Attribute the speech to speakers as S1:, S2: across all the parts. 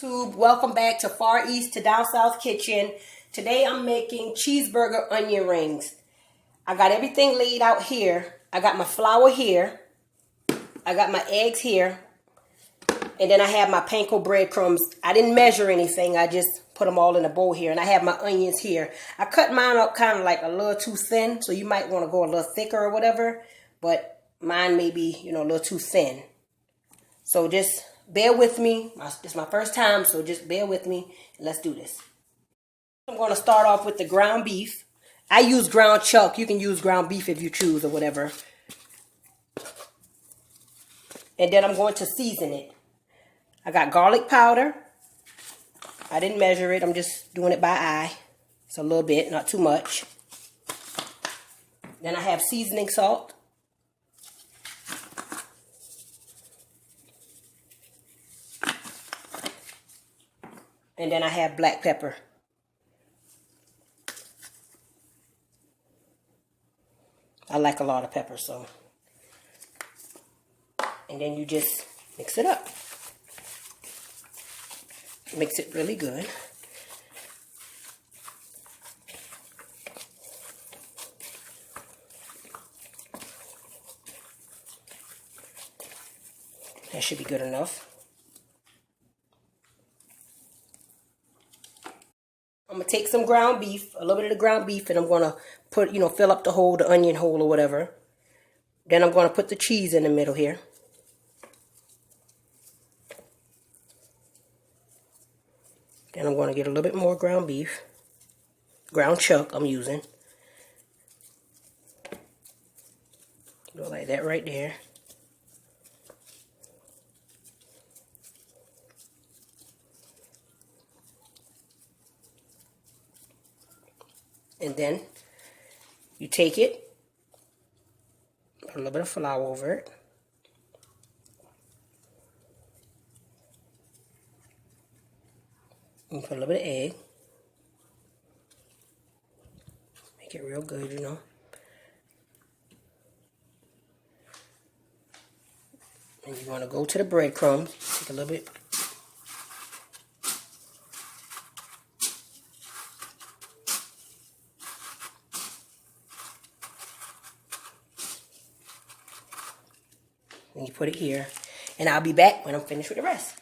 S1: YouTube, welcome back to Far East to Down South Kitchen. Today I'm making cheeseburger onion rings. I got everything laid out here. I got my flour here. I got my eggs here. And then I have my panko breadcrumbs. I didn't measure anything. I just put them all in a bowl here. And I have my onions here. I cut mine up kind of like a little too thin. So you might want to go a little thicker or whatever. But mine may be, a little too thin. So just bear with me. It's my first time, so just bear with me. And let's do this. I'm going to start off with the ground beef. I use ground chuck. You can use ground beef if you choose or whatever. And then I'm going to season it. I got garlic powder. I didn't measure it. I'm just doing it by eye. It's a little bit, not too much. Then I have seasoning salt. And then I have black pepper. I like a lot of pepper, so. And then you just mix it up. Mix it really good. That should be good enough. I'm going to take some ground beef, a little bit of the ground beef, and I'm going to put, fill up the onion hole or whatever. Then I'm going to put the cheese in the middle here. Then I'm going to get a little bit more ground beef. Ground chuck I'm using. Go like that right there. And then you take it, put a little bit of flour over it. And put a little bit of egg. Make it real good, And you want to go to the breadcrumbs. Take a little bit. And you put it here. And I'll be back when I'm finished with the rest.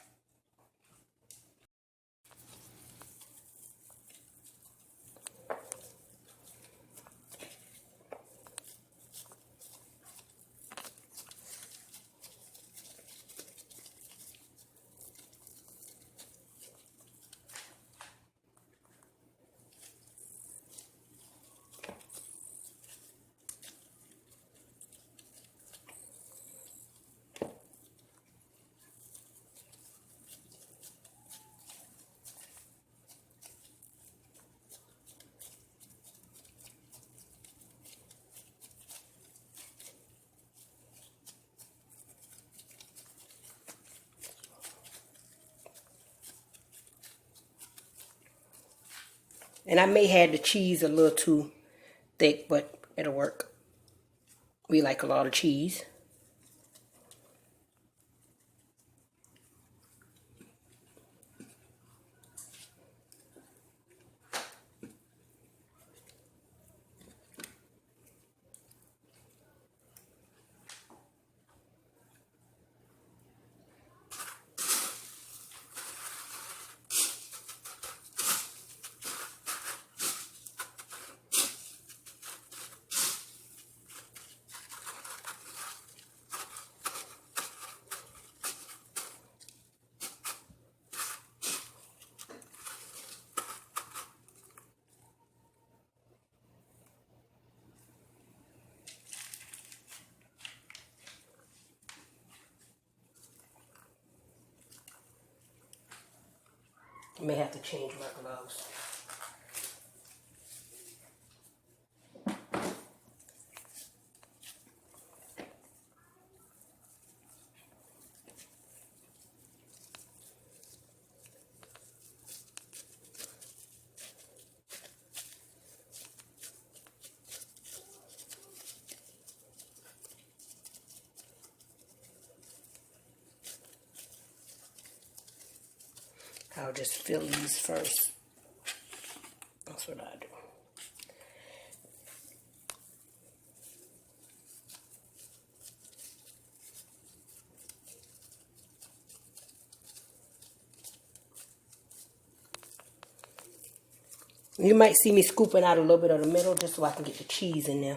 S1: And I may have the cheese a little too thick, but it'll work. We like a lot of cheese. I may have to change my gloves. I'll just fill these first. That's what I do. You might see me scooping out a little bit of the middle just so I can get the cheese in there.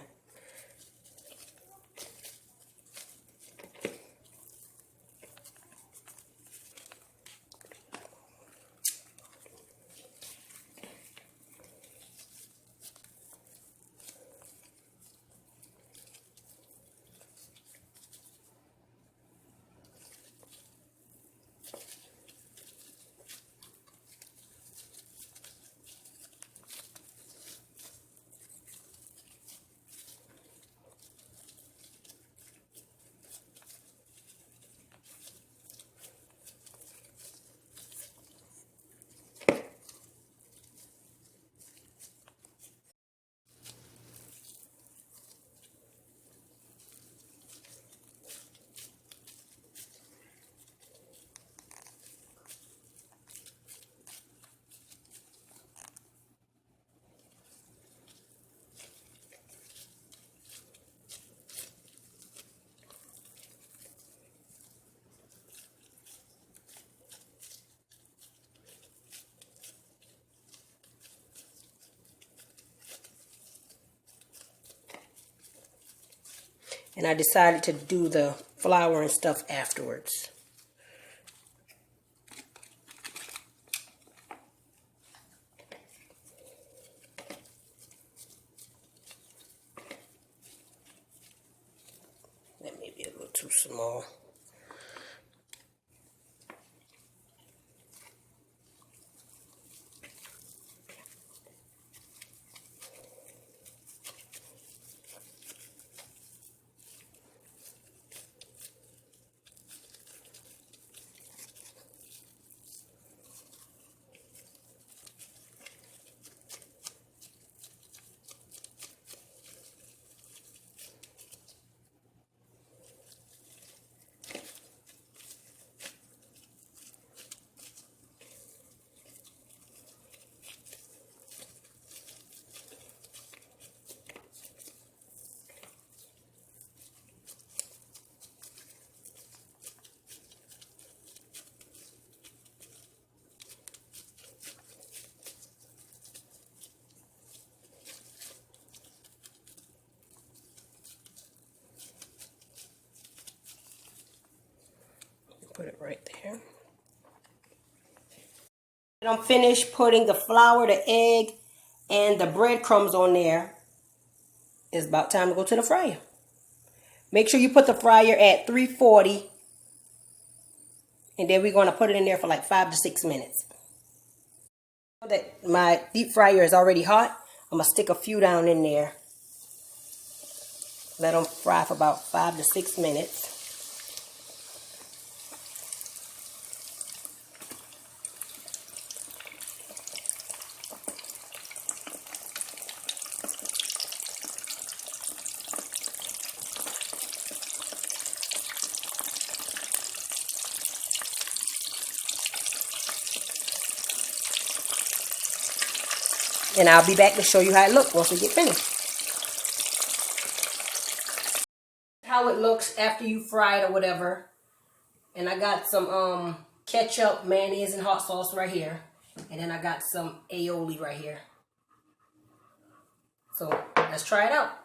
S1: And I decided to do the flour and stuff afterwards. That may be a little too small. Put it right there. And I'm finished putting the flour, the egg, and the breadcrumbs on there. It's about time to go to the fryer. Make sure you put the fryer at 340. And then we're going to put it in there for like 5 to 6 minutes. That my deep fryer is already hot. I'm going to stick a few down in there. Let them fry for about 5 to 6 minutes. And I'll be back to show you how it looks once we get finished. How it looks after you fry it or whatever. And I got some ketchup, mayonnaise, and hot sauce right here. And then I got some aioli right here. So let's try it out.